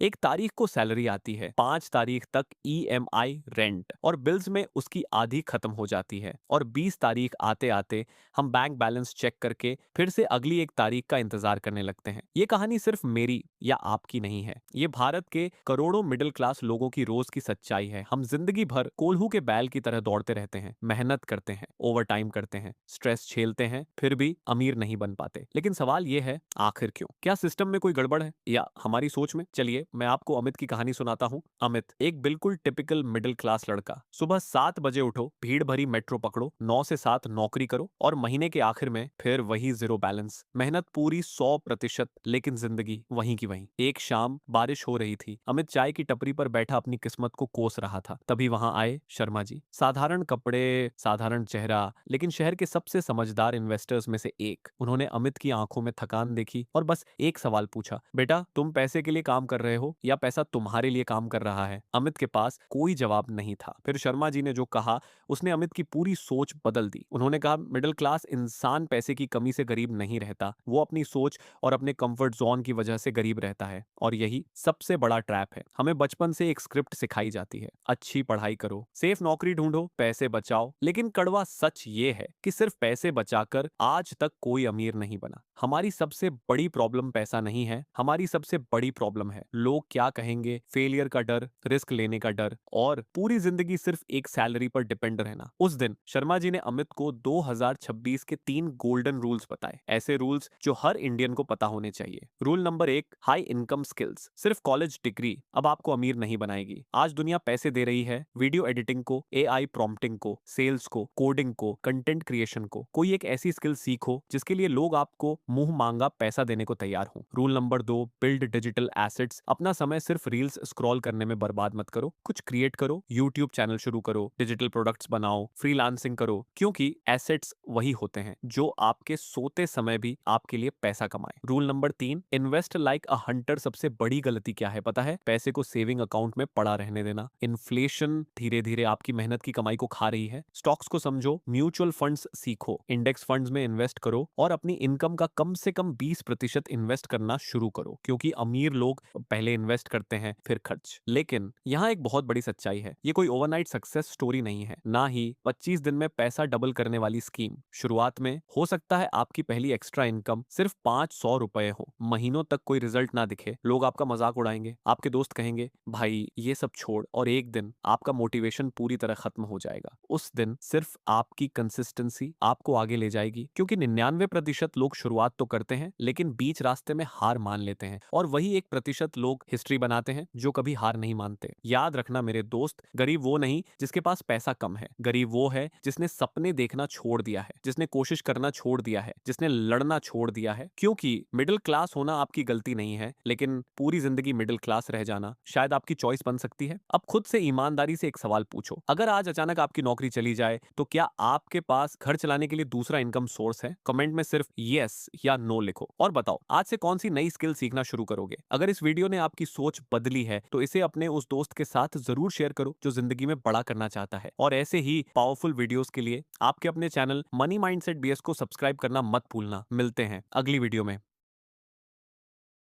एक तारीख को सैलरी आती है, 5 तारीख तक ईएमआई, रेंट और बिल्स में उसकी आधी खत्म हो जाती है और 20 तारीख आते-आते हम बैंक बैलेंस चेक करके फिर से अगली एक तारीख का इंतजार करने लगते हैं। ये कहानी सिर्फ मेरी या आपकी नहीं है। ये भारत के करोड़ों मिडिल क्लास लोगों की रोज की सच्चाई है। हम जिंदगी भर कोल्हू के बैल की तरह दौड़ते रहते हैं, मेहनत करते हैं, ओवरटाइम करते हैं, स्ट्रेस झेलते हैं, फिर भी अमीर नहीं बन पाते। लेकिन सवाल ये है, आखिर क्यों? क्या सिस्टम में कोई गड़बड़ है या हमारी सोच में? चलिए मैं आपको अमित की कहानी सुनाता हूँ। अमित एक बिल्कुल टिपिकल मिडिल क्लास लड़का। सुबह 7 बजे उठो, भीड़ भरी मेट्रो पकड़ो, 9 से 7 नौकरी करो और महीने के आखिर में फिर वही जीरो बैलेंस। मेहनत पूरी 100%, लेकिन जिंदगी वहीं की वहीं। एक शाम बारिश हो रही थी। अमित चाय की टपरी पर बैठा अपनी किस्मत को कोस रहा था। तभी वहां आए शर्मा जी। साधारण कपड़े, साधारण चेहरा, लेकिन शहर के सबसे समझदार इन्वेस्टर्स में से एक। उन्होंने अमित की आंखों में थकान देखी और बस एक सवाल पूछा, बेटा तुम पैसे के लिए काम कर रहे हो या पैसा तुम्हारे लिए काम कर रहा है? अमित के पास कोई जवाब नहीं था। फिर शर्मा जी ने जो कहा उसने अमित की पूरी सोच बदल दी। उन्होंने कहा, मिडिल क्लास इंसान पैसे की कमी से गरीब नहीं रहता, वो अपनी सोच और अपने कंफर्ट जोन की वजह से गरीब रहता है। और यही सबसे बड़ा ट्रैप है। हमें बचपन से एक स्क्रिप्ट सिखाई जाती है, अच्छी पढ़ाई करो, सेफ नौकरी ढूंढो, पैसे बचाओ। लेकिन कड़वा सच ये है कि सिर्फ पैसे बचाकर आज तक कोई अमीर नहीं बना। हमारी सबसे बड़ी प्रॉब्लम पैसा नहीं है, हमारी सबसे बड़ी प्रॉब्लम है लोग क्या कहेंगे, फेलियर का डर, रिस्क लेने का डर और पूरी जिंदगी सिर्फ एक सैलरी पर डिपेंड रहना। उस दिन शर्मा जी ने अमित को 2026 के 3 गोल्डन रूल्स बताए, ऐसे रूल्स जो हर इंडियन को पता होने चाहिए। Rule number 1, high income skills. सिर्फ कॉलेज डिग्री अब आपको अमीर नहीं बनाएगी। आज दुनिया पैसे दे रही है वीडियो एडिटिंग को, एआई प्रॉम्प्टिंग को, सेल्स को, कोडिंग को, कंटेंट क्रिएशन को। कोई एक ऐसी स्किल सीखो जिसके लिए लोग आपको मुंह मांगा पैसा देने को तैयार हो। Rule number 2, build digital assets. अपना समय सिर्फ रील्स स्क्रॉल करने में बर्बाद मत करो, कुछ क्रिएट करो, यूट्यूब चैनल शुरू करो, डिजिटल प्रोडक्ट्स बनाओ, फ्रीलांसिंग करो, क्योंकि एसेट्स वही होते हैं जो आपके सोते समय भी आपके लिए पैसा कमाए। रूल नंबर 3, इन्वेस्ट लाइक अ हंटर। सबसे बड़ी गलती क्या है पता है? पैसे को सेविंग अकाउंट में पड़ा रहने देना। इन्फ्लेशन धीरे धीरे आपकी मेहनत की कमाई को खा रही है। स्टॉक्स को समझो, म्यूचुअल फंड्स सीखो, इंडेक्स फंड्स में इन्वेस्ट करो और अपनी इनकम का कम से कम 20% इन्वेस्ट करना शुरू करो, क्योंकि अमीर लोग पहले इन्वेस्ट करते हैं फिर खर्च। लेकिन यहाँ एक बहुत बड़ी सच्चाई है, ये कोई ओवरनाइट सक्सेस स्टोरी नहीं है, ना ही 25 दिन में पैसा डबल करने वाली स्कीम। शुरुआत में हो सकता है आपकी पहली एक्स्ट्रा इनकम सिर्फ 500 रुपए हो, महीनों तक कोई रिजल्ट ना दिखे, लोग आपका मजाक उड़ाएंगे, आपके दोस्त कहेंगे भाई ये सब छोड़, और एक दिन आपका मोटिवेशन पूरी तरह खत्म हो जाएगा। उस दिन सिर्फ आपकी कंसिस्टेंसी आपको आगे ले जाएगी, क्योंकि 99% लोग शुरुआत तो करते हैं लेकिन बीच रास्ते में हार मान लेते हैं, और वही 1% लोग हिस्ट्री बनाते हैं जो कभी हार नहीं मानते। याद रखना मेरे दोस्त, गरीब वो नहीं जिसके पास पैसा कम है, गरीब वो है जिसने सपने देखना छोड़ दिया है, जिसने कोशिश करना छोड़ दिया है, जिसने लड़ना छोड़ दिया है। क्योंकि मिडिल क्लास होना आपकी गलती नहीं है, लेकिन पूरी जिंदगी मिडिल क्लास रह जाना शायद आपकी चॉइस बन सकती है। अब खुद से ईमानदारी से एक सवाल पूछो, अगर आज अचानक आपकी नौकरी चली जाए तो क्या आपके पास घर चलाने के लिए दूसरा इनकम सोर्स है? कमेंट में सिर्फ यस या नो लिखो और बताओ आज से कौन सी नई स्किल सीखना शुरू करोगे। अगर इस वीडियो ने आपकी सोच बदली है तो इसे अपने उस दोस्त के साथ जरूर शेयर करो जो जिंदगी में बड़ा करना चाहता है। और ऐसे ही पावरफुल वीडियोस के लिए आपके अपने चैनल मनी माइंडसेट बीएस को सब्सक्राइब करना मत भूलना। मिलते हैं अगली वीडियो में।